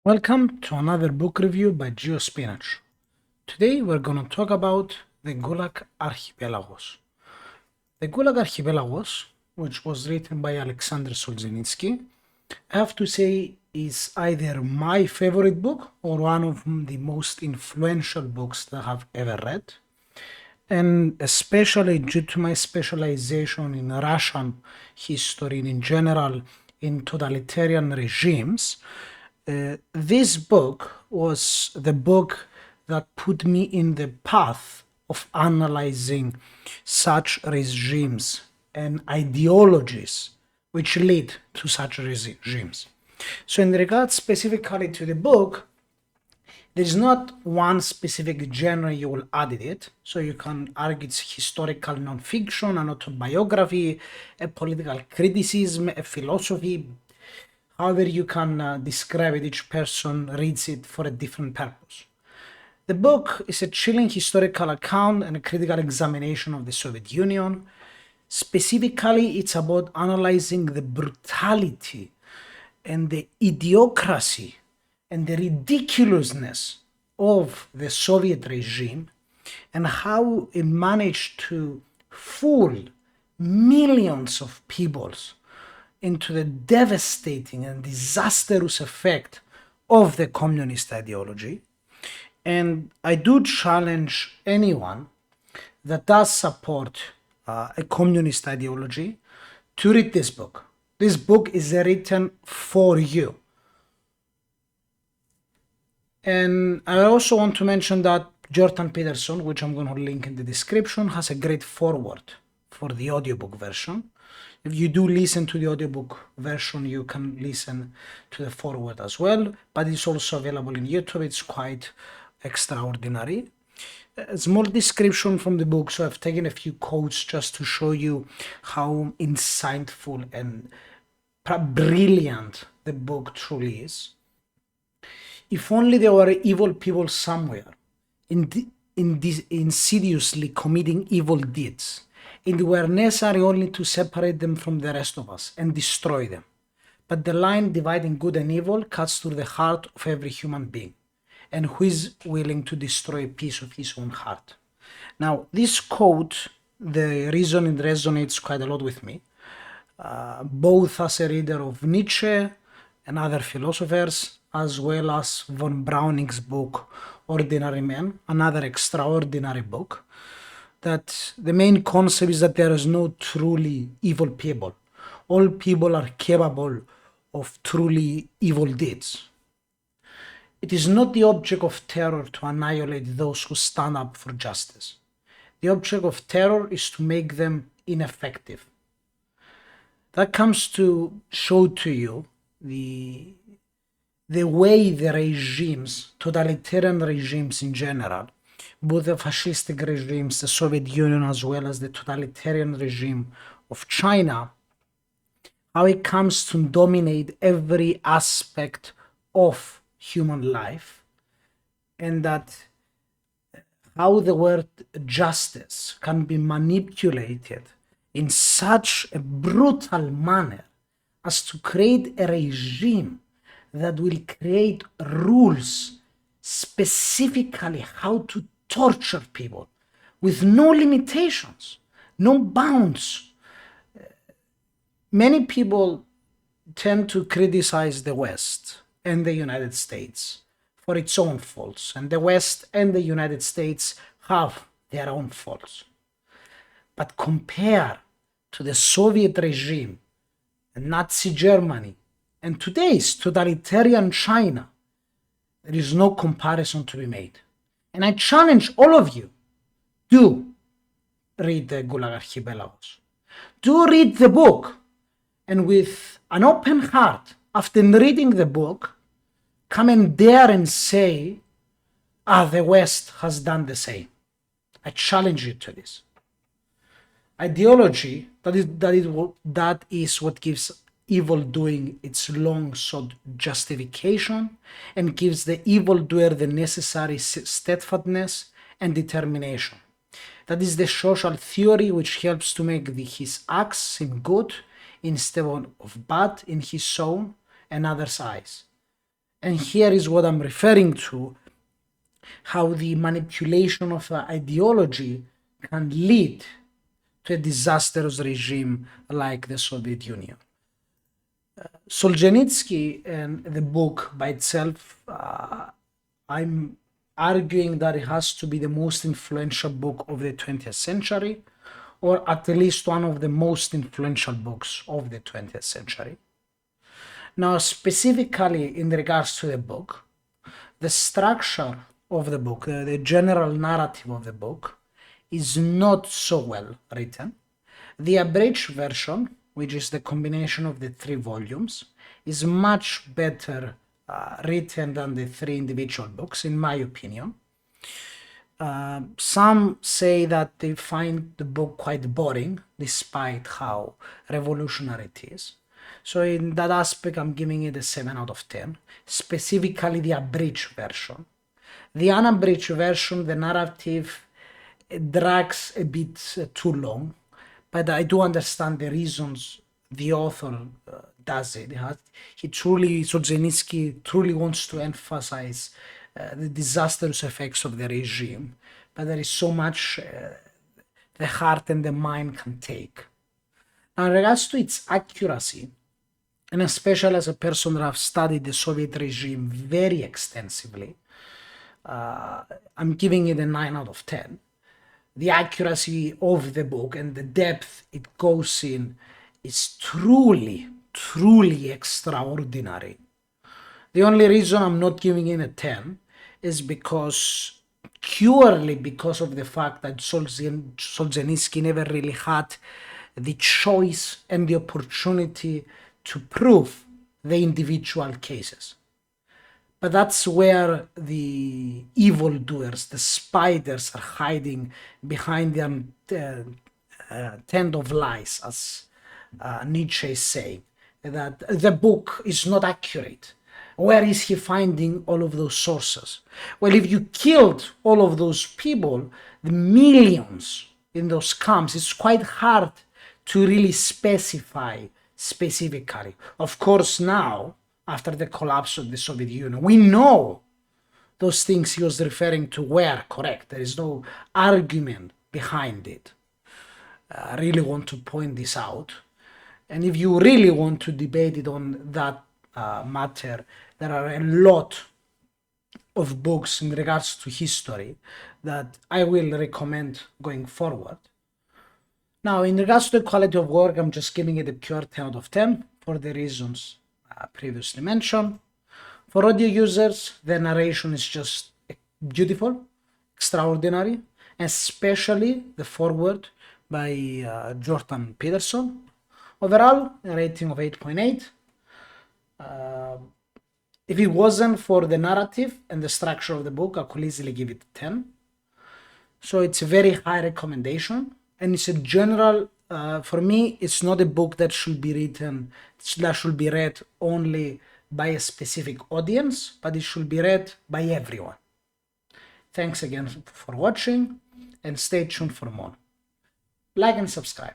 Welcome to another book review by GeoSpinach. Today we're going to talk about the Gulag Archipelagos. The Gulag Archipelagos, which was written by Aleksandr Solzhenitsyn, I have to say is either my favorite book or one of the most influential books that I have ever read. And especially due to my specialization in Russian history and in general in totalitarian regimes, this book was the book that put me in the path of analyzing such regimes and ideologies which lead to such regimes. So in regards specifically to the book, there's not one specific genre you will add it. So you can argue it's historical nonfiction, an autobiography, a political criticism, a philosophy. However you can describe it, each person reads it for a different purpose. The book is a chilling historical account and a critical examination of the Soviet Union. Specifically, it's about analyzing the brutality and the idiocracy and the ridiculousness of the Soviet regime and how it managed to fool millions of peoples into the devastating and disastrous effect of the communist ideology. And I do challenge anyone that does support a communist ideology to read this book. This book is written for you. And I also want to mention that Jordan Peterson, which I'm going to link in the description, has a great foreword for the audiobook version. If you do listen to the audiobook version, you can listen to the foreword as well, but it's also available in YouTube. It's quite extraordinary. A small description from the book, so I've taken a few quotes just to show you how insightful and brilliant the book truly is. If only there were evil people somewhere insidiously committing evil deeds, and it were necessary only to separate them from the rest of us and destroy them. But the line dividing good and evil cuts through the heart of every human being, and who is willing to destroy a piece of his own heart. Now, this quote, the reason it resonates quite a lot with me, both as a reader of Nietzsche and other philosophers, as well as von Brauning's book, Ordinary Men, another extraordinary book, that the main concept is that there is no truly evil people. All people are capable of truly evil deeds. It is not the object of terror to annihilate those who stand up for justice. The object of terror is to make them ineffective. That comes to show to you the way the regimes, totalitarian regimes in general, both the fascistic regimes, the Soviet Union, as well as the totalitarian regime of China, how it comes to dominate every aspect of human life, and that how the word justice can be manipulated in such a brutal manner as to create a regime that will create rules specifically how to torture people with no limitations, no bounds. Many people tend to criticize the West and the United States for its own faults, and the West and the United States have their own faults. But compare to the Soviet regime, Nazi Germany, and today's totalitarian China, there is no comparison to be made. And I challenge all of you, do read the Gulag Archipelagos. Do read the book, and with an open heart, after reading the book, come and dare and say, the West has done the same. I challenge you to this. Ideology, that is what gives evil doing its long sought justification and gives the evildoer the necessary steadfastness and determination. That is the social theory which helps to make his acts seem good instead of bad in his own and others' eyes. And here is what I'm referring to, how the manipulation of ideology can lead to a disastrous regime like the Soviet Union. Solzhenitsyn and the book by itself, I'm arguing that it has to be the most influential book of the 20th century, or at least one of the most influential books of the 20th century. Now, specifically in regards to the book, the structure of the book, the general narrative of the book, is not so well written. The abridged version, which is the combination of the 3 volumes, is much better written than the 3 individual books, in my opinion. Some say that they find the book quite boring, despite how revolutionary it is. So in that aspect, I'm giving it a 7 out of 10, specifically the abridged version. The unabridged version, the narrative drags a bit too long, but I do understand the reasons the author does it. Solzhenitsyn truly wants to emphasize the disastrous effects of the regime, but there is so much the heart and the mind can take. Now, in regards to its accuracy, and especially as a person that have studied the Soviet regime very extensively, I'm giving it a 9 out of 10. The accuracy of the book and the depth it goes in is truly, truly extraordinary. The only reason I'm not giving it a 10 is purely because of the fact that Solzhenitsyn never really had the choice and the opportunity to prove the individual cases. But that's where the evildoers, the spiders, are hiding behind the tent of lies, as Nietzsche is saying, that the book is not accurate. Where is he finding all of those sources? Well, if you killed all of those people, the millions in those camps, it's quite hard to really specify specifically. Of course, now, after the collapse of the Soviet Union, we know those things he was referring to were correct. There is no argument behind it. I really want to point this out. And if you really want to debate it on that matter, there are a lot of books in regards to history that I will recommend going forward. Now, in regards to the quality of work, I'm just giving it a pure 10 out of 10 for the reasons previously mentioned. For audio users, the narration is just beautiful, extraordinary, especially the foreword by Jordan Peterson. Overall, a rating of 8.8. If it wasn't for the narrative and the structure of the book, I could easily give it 10. So it's a very high recommendation, and it's a general, for me, it's not a book that should be read only by a specific audience, but it should be read by everyone. Thanks again for watching, and stay tuned for more. Like and subscribe.